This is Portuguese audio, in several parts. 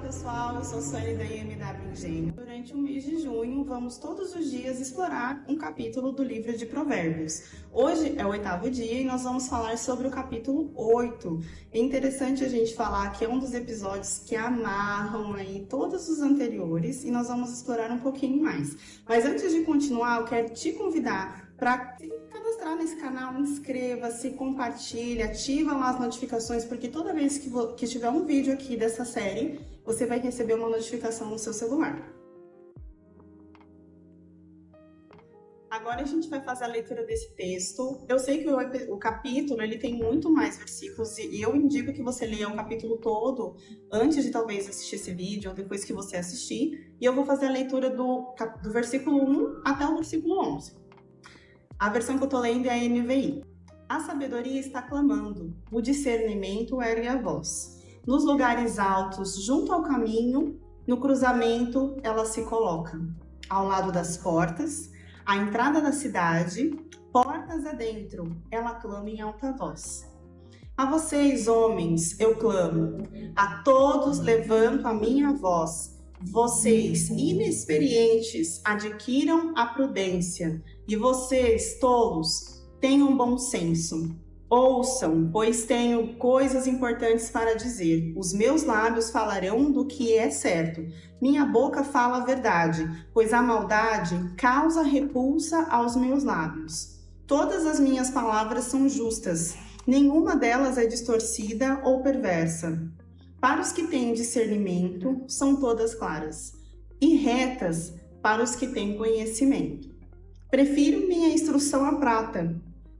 pessoal, eu sou Sueli da IMW Engenho. Durante o mês de junho, vamos todos os dias explorar um capítulo do livro de Provérbios. Hoje é o 8º dia e nós vamos falar sobre o capítulo 8. É interessante a gente falar que é um dos episódios que amarram aí todos os anteriores e nós vamos explorar um pouquinho mais. Mas antes de continuar, eu quero te convidar para se cadastrar nesse canal, inscreva-se, compartilhe, ativa lá as notificações, porque toda vez que tiver um vídeo aqui dessa série, você vai receber uma notificação no seu celular. Agora a gente vai fazer a leitura desse texto. Eu sei que o capítulo ele tem muito mais versículos e eu indico que você leia o capítulo todo antes de talvez assistir esse vídeo ou depois que você assistir. E eu vou fazer a leitura do versículo 1 até o versículo 11. A versão que eu tô lendo é a NVI. A sabedoria está clamando, o discernimento ergue a voz. Nos lugares altos, junto ao caminho, no cruzamento, ela se coloca. Ao lado das portas, à entrada da cidade, portas adentro, ela clama em alta voz. A vocês, homens, eu clamo. A todos levanto a minha voz. Vocês, inexperientes, adquiram a prudência. E vocês, tolos, tenham bom senso. Ouçam, pois tenho coisas importantes para dizer. Os meus lábios falarão do que é certo. Minha boca fala a verdade, pois a maldade causa repulsa aos meus lábios. Todas as minhas palavras são justas. Nenhuma delas é distorcida ou perversa. Para os que têm discernimento, são todas claras. E retas para os que têm conhecimento. Prefiro minha instrução à prata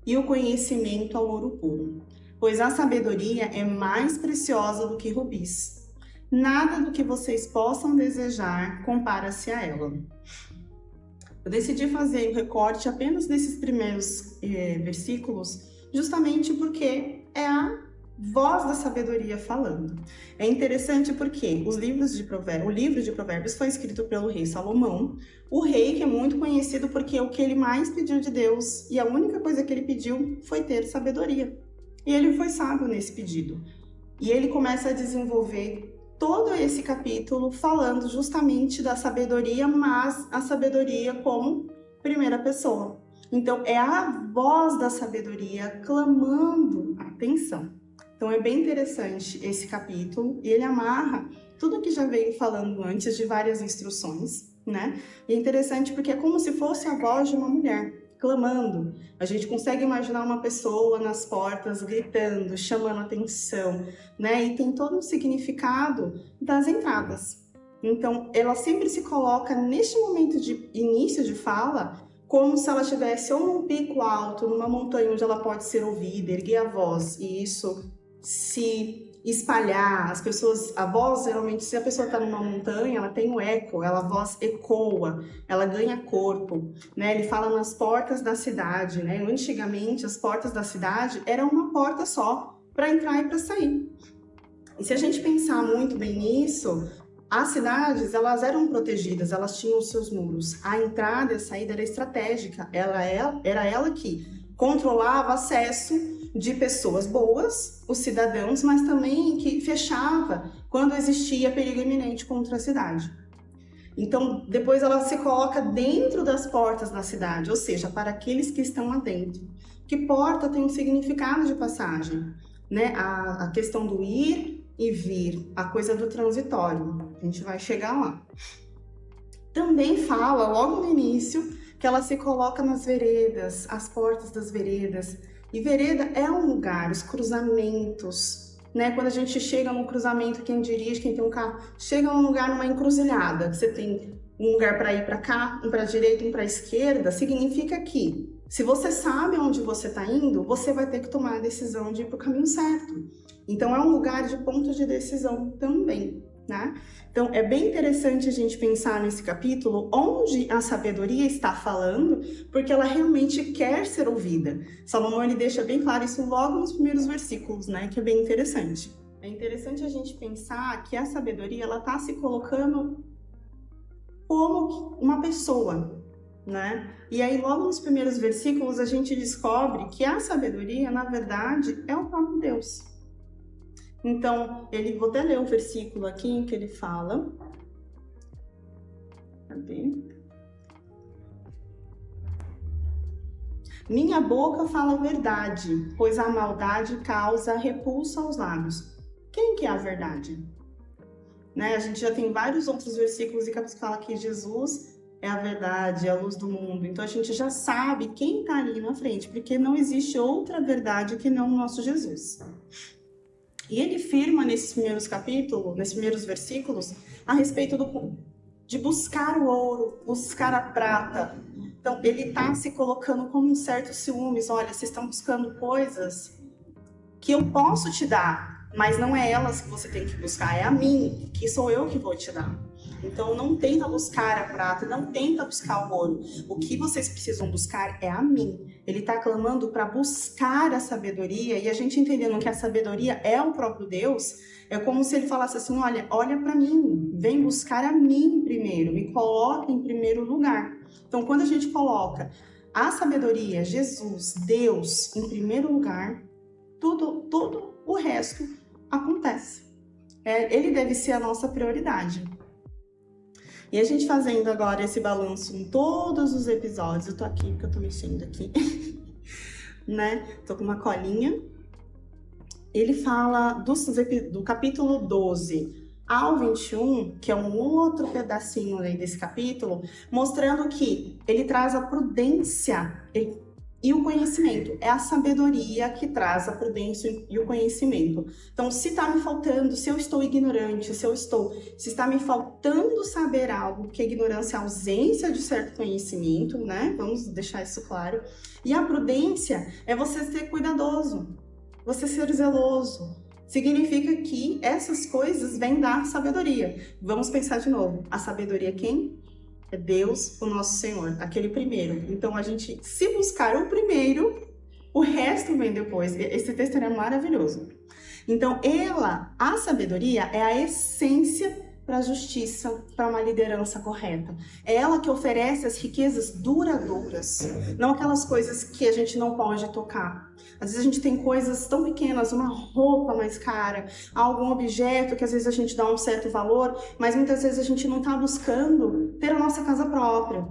e o conhecimento ao ouro puro, pois a sabedoria é mais preciosa do que rubis. Nada do que vocês possam desejar compara-se a ela. Eu decidi fazer o recorte apenas nesses primeiros versículos, justamente porque é a voz da sabedoria falando. É interessante porque o livro de Provérbios foi escrito pelo rei Salomão, o rei que é muito conhecido porque o que ele mais pediu de Deus e a única coisa que ele pediu foi ter sabedoria. E ele foi sábio nesse pedido. E ele começa a desenvolver todo esse capítulo falando justamente da sabedoria, mas a sabedoria como primeira pessoa. Então é a voz da sabedoria clamando atenção. Então é bem interessante esse capítulo e ele amarra tudo que já veio falando antes de várias instruções, né? E é interessante porque é como se fosse a voz de uma mulher clamando. A gente consegue imaginar uma pessoa nas portas gritando, chamando atenção, né? E tem todo um significado das entradas. Então ela sempre se coloca neste momento de início de fala como se ela estivesse ou num pico alto, numa montanha onde ela pode ser ouvida, erguer a voz e isso se espalhar, a voz geralmente, se a pessoa está numa montanha, ela tem um eco, a voz ecoa, ela ganha corpo, né? Ele fala nas portas da cidade, né? Antigamente as portas da cidade eram uma porta só para entrar e para sair. E se a gente pensar muito bem nisso, as cidades, elas eram protegidas, elas tinham os seus muros. A entrada e a saída era estratégica, era ela que controlava acesso de pessoas boas, os cidadãos, mas também que fechava quando existia perigo iminente contra a cidade. Então, depois ela se coloca dentro das portas da cidade, ou seja, para aqueles que estão lá dentro. Que porta tem um significado de passagem, né? A questão do ir e vir, a coisa do transitório. A gente vai chegar lá. Também fala, logo no início, que ela se coloca nas veredas, as portas das veredas. E vereda é um lugar, os cruzamentos, né? Quando a gente chega num cruzamento, quem dirige, quem tem um carro, chega num lugar, numa encruzilhada, você tem um lugar para ir para cá, um para a direita, um para a esquerda, significa que se você sabe onde você está indo, você vai ter que tomar a decisão de ir para o caminho certo. Então é um lugar de ponto de decisão também, né? Então é bem interessante a gente pensar nesse capítulo onde a sabedoria está falando, porque ela realmente quer ser ouvida. Salomão ele deixa bem claro isso logo nos primeiros versículos, né? Que é bem interessante. É interessante a gente pensar que a sabedoria ela está se colocando como uma pessoa, né? E aí logo nos primeiros versículos a gente descobre que a sabedoria, na verdade, é o próprio Deus. Então, vou até ler o versículo aqui em que ele fala. Cadê? Minha boca fala a verdade, pois a maldade causa repulsa aos lábios. Quem que é a verdade? Né? A gente já tem vários outros versículos que fala que Jesus é a verdade, é a luz do mundo. Então a gente já sabe quem está ali na frente, porque não existe outra verdade que não o nosso Jesus. E ele firma nesses primeiros capítulos, nesses primeiros versículos, a respeito de buscar o ouro, buscar a prata. Então ele está se colocando como um certo ciúmes. Olha, vocês estão buscando coisas que eu posso te dar, mas não é elas que você tem que buscar, é a mim, que sou eu que vou te dar. Então não tenta buscar a prata, não tenta buscar o ouro. O que vocês precisam buscar é a mim. Ele está clamando para buscar a sabedoria, e a gente entendendo que a sabedoria é o próprio Deus, é como se ele falasse assim, olha para mim, vem buscar a mim primeiro, me coloca em primeiro lugar. Então quando a gente coloca a sabedoria, Jesus, Deus em primeiro lugar, tudo o resto acontece. Ele deve ser a nossa prioridade. E a gente fazendo agora esse balanço em todos os episódios, eu tô aqui porque eu tô mexendo aqui, né? Tô com uma colinha. Ele fala do capítulo 12 ao 21, que é um outro pedacinho aí desse capítulo, mostrando que ele traz a prudência e o conhecimento. É a sabedoria que traz a prudência e o conhecimento. Então, se está me faltando, se eu estou ignorante, se está me faltando saber algo, que a ignorância é a ausência de certo conhecimento, né? Vamos deixar isso claro. E a prudência é você ser cuidadoso, você ser zeloso. Significa que essas coisas vêm da sabedoria. Vamos pensar de novo. A sabedoria é quem? É Deus, o nosso Senhor, aquele primeiro. Então, a gente, se buscar o primeiro, o resto vem depois. Esse texto é maravilhoso. Então, a sabedoria é a essência para a justiça, para uma liderança correta. É ela que oferece as riquezas duradouras, não aquelas coisas que a gente não pode tocar. Às vezes a gente tem coisas tão pequenas, uma roupa mais cara, algum objeto que às vezes a gente dá um certo valor, mas muitas vezes a gente não está buscando ter a nossa casa própria,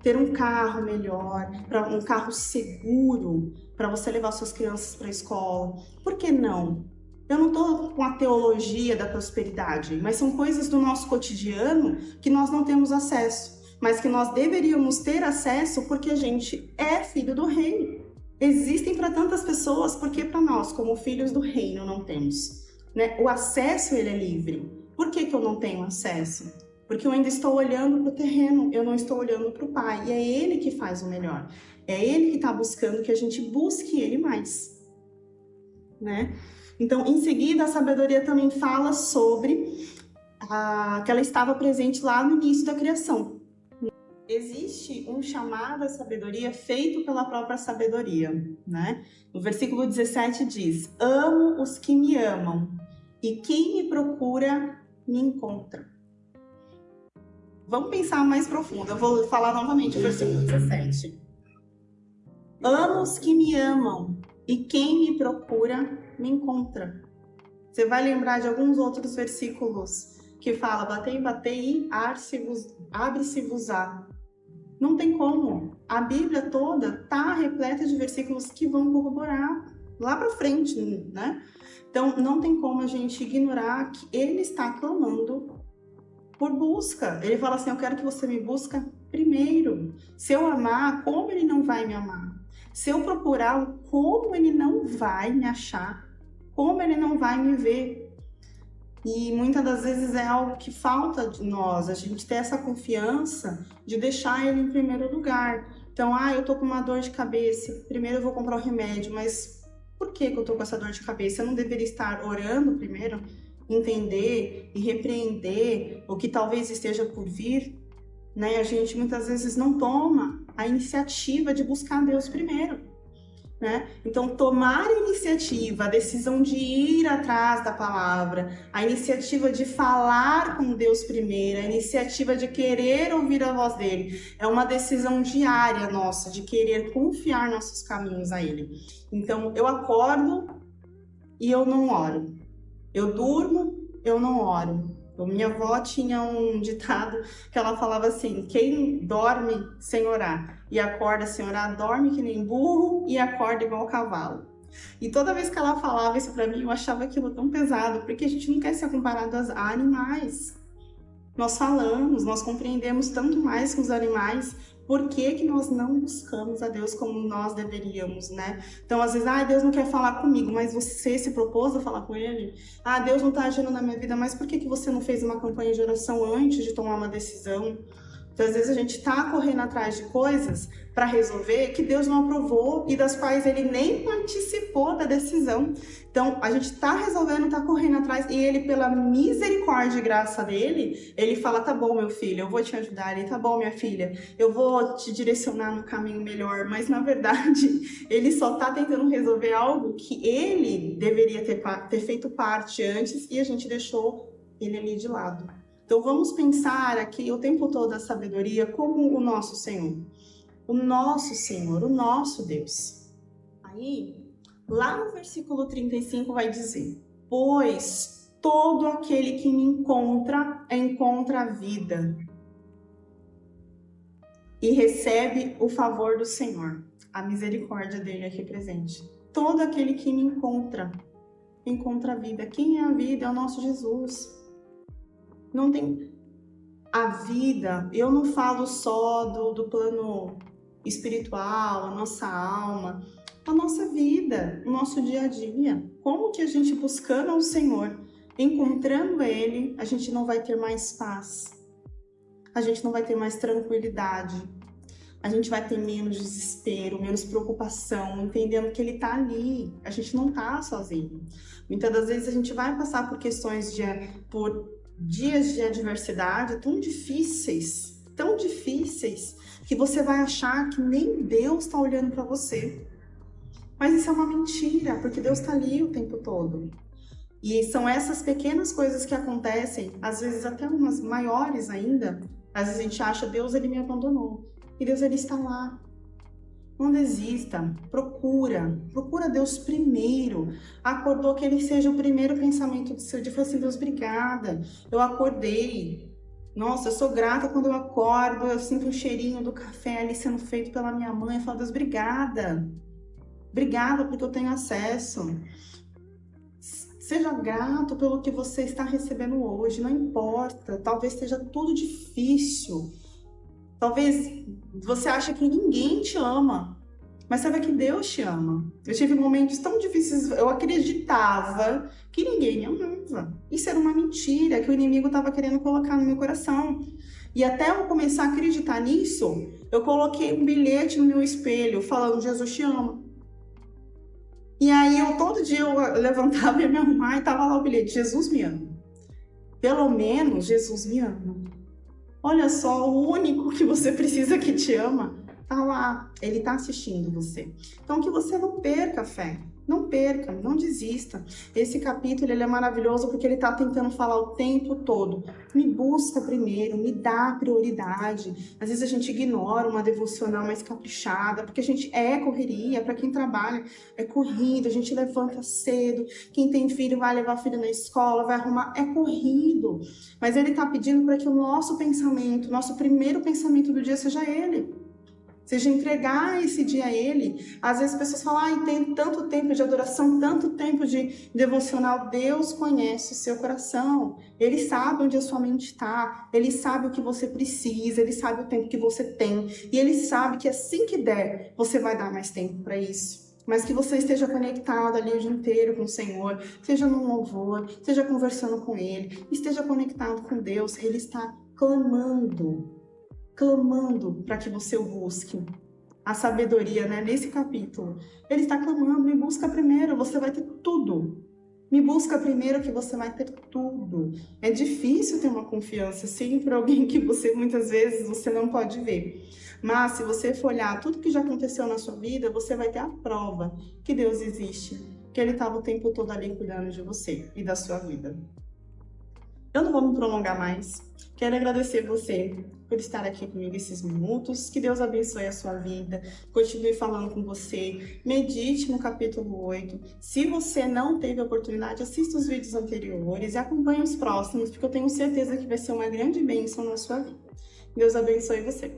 ter um carro melhor, um carro seguro para você levar suas crianças para a escola. Por que não? Eu não estou com a teologia da prosperidade, mas são coisas do nosso cotidiano que nós não temos acesso, mas que nós deveríamos ter acesso porque a gente é filho do reino. Existem para tantas pessoas, porque para nós, como filhos do reino, não temos, né? O acesso, ele é livre. Por que eu não tenho acesso? Porque eu ainda estou olhando para o terreno, eu não estou olhando para o Pai, e é Ele que faz o melhor. É Ele que está buscando que a gente busque Ele mais, né? Então, em seguida, a sabedoria também fala sobre que ela estava presente lá no início da criação. Existe um chamado à sabedoria feito pela própria sabedoria, né? No versículo 17 diz: amo os que me amam, e quem me procura me encontra. Vamos pensar mais profundo. Eu vou falar novamente o versículo 17. Amo os que me amam, e quem me procura me encontra. Você vai lembrar de alguns outros versículos que fala: batei, batei, abre-se-vos-á. Não tem como. A Bíblia toda está repleta de versículos que vão corroborar lá para frente, né? Então, não tem como a gente ignorar que ele está clamando por busca. Ele fala assim: eu quero que você me busque primeiro. Se eu amar, como ele não vai me amar? Se eu procurar, como ele não vai me achar? Como ele não vai me ver? E muitas das vezes é algo que falta de nós, a gente ter essa confiança de deixar ele em primeiro lugar. Então, eu tô com uma dor de cabeça, primeiro eu vou comprar o remédio, mas por que eu tô com essa dor de cabeça? Eu não deveria estar orando primeiro, entender e repreender o que talvez esteja por vir, né? A gente muitas vezes não toma a iniciativa de buscar Deus primeiro. Né? Então, tomar a iniciativa, a decisão de ir atrás da palavra, a iniciativa de falar com Deus primeiro, a iniciativa de querer ouvir a voz dele, é uma decisão diária nossa, de querer confiar nossos caminhos a ele. Então, eu acordo e eu não oro. Eu durmo, eu não oro. Minha avó tinha um ditado que ela falava assim: quem dorme sem orar e acorda sem orar, dorme que nem burro e acorda igual cavalo. E toda vez que ela falava isso pra mim, eu achava aquilo tão pesado, porque a gente não quer ser comparado a animais. Nós falamos, nós compreendemos tanto mais que os animais. Por que que nós não buscamos a Deus como nós deveríamos, né? Então, às vezes, Deus não quer falar comigo, mas você se propôs a falar com Ele? Deus não está agindo na minha vida, mas por que que você não fez uma campanha de oração antes de tomar uma decisão? Então, às vezes, a gente está correndo atrás de coisas para resolver que Deus não aprovou e das quais Ele nem participou da decisão. Então, a gente está resolvendo, está correndo atrás e Ele, pela misericórdia e graça dele, Ele fala, tá bom, meu filho, eu vou te ajudar. Ele, tá bom, minha filha, eu vou te direcionar no caminho melhor. Mas, na verdade, Ele só está tentando resolver algo que Ele deveria ter feito parte antes e a gente deixou Ele ali de lado. Então, vamos pensar aqui o tempo todo a sabedoria como o nosso Senhor. O nosso Senhor, o nosso Deus. Aí, lá no versículo 35 vai dizer: pois todo aquele que me encontra a vida e recebe o favor do Senhor, a misericórdia dele aqui presente. Todo aquele que me encontra a vida. Quem é a vida? É o nosso Jesus. Não tem a vida, eu não falo só do plano espiritual, a nossa alma, a nossa vida, o nosso dia a dia. Como que a gente buscando o Senhor, encontrando Ele, a gente não vai ter mais paz, a gente não vai ter mais tranquilidade, a gente vai ter menos desespero, menos preocupação, entendendo que Ele está ali, a gente não está sozinho. Muitas das vezes a gente vai passar por questões por dias de adversidade tão difíceis, que você vai achar que nem Deus está olhando para você. Mas isso é uma mentira, porque Deus está ali o tempo todo. E são essas pequenas coisas que acontecem, às vezes até umas maiores ainda. Às vezes a gente acha, Deus, Ele me abandonou. E Deus, Ele está lá. Não desista, procura Deus primeiro. Acordou, que Ele seja o primeiro pensamento do seu dia. Fala assim, Deus, obrigada, eu acordei. Nossa, eu sou grata quando eu acordo, eu sinto um cheirinho do café ali sendo feito pela minha mãe. Eu falo, Deus, obrigada. Obrigada porque eu tenho acesso. Seja grato pelo que você está recebendo hoje, não importa. Talvez seja tudo difícil. Talvez você ache que ninguém te ama, mas saiba que Deus te ama. Eu tive momentos tão difíceis, eu acreditava que ninguém me amava. Isso era uma mentira que o inimigo estava querendo colocar no meu coração. E até eu começar a acreditar nisso, eu coloquei um bilhete no meu espelho falando, Jesus te ama. E aí, todo dia eu levantava e ia me arrumar e tava lá o bilhete, Jesus me ama. Pelo menos, Jesus me ama. Olha só, o único que você precisa que te ama, tá lá, ele tá assistindo você. Então, que você não perca a fé, não perca, não desista. Esse capítulo, ele é maravilhoso porque ele tá tentando falar o tempo todo. Me busca primeiro, me dá prioridade. Às vezes a gente ignora uma devocional mais caprichada, porque a gente correria, para quem trabalha, é corrido, a gente levanta cedo, quem tem filho vai levar filho na escola, vai arrumar, é corrido. Mas ele tá pedindo para que o nosso pensamento, nosso primeiro pensamento do dia seja ele. Seja entregar esse dia a Ele. Às vezes as pessoas falam, tem tanto tempo de adoração, tanto tempo de devocional. Deus conhece o seu coração. Ele sabe onde a sua mente está. Ele sabe o que você precisa. Ele sabe o tempo que você tem. E Ele sabe que assim que der, você vai dar mais tempo para isso. Mas que você esteja conectado ali o dia inteiro com o Senhor. Seja num louvor, seja conversando com Ele. Esteja conectado com Deus. Ele está clamando para que você o busque. A sabedoria, né, nesse capítulo. Ele está clamando, me busca primeiro, você vai ter tudo. Me busca primeiro que você vai ter tudo. É difícil ter uma confiança, sim, para alguém que muitas vezes você não pode ver. Mas se você for olhar tudo que já aconteceu na sua vida, você vai ter a prova que Deus existe, que Ele estava o tempo todo ali cuidando de você e da sua vida. Eu não vou me prolongar mais. Quero agradecer você por estar aqui comigo esses minutos. Que Deus abençoe a sua vida. Continue falando com você. Medite no capítulo 8. Se você não teve a oportunidade, assista os vídeos anteriores e acompanhe os próximos, porque eu tenho certeza que vai ser uma grande bênção na sua vida. Deus abençoe você.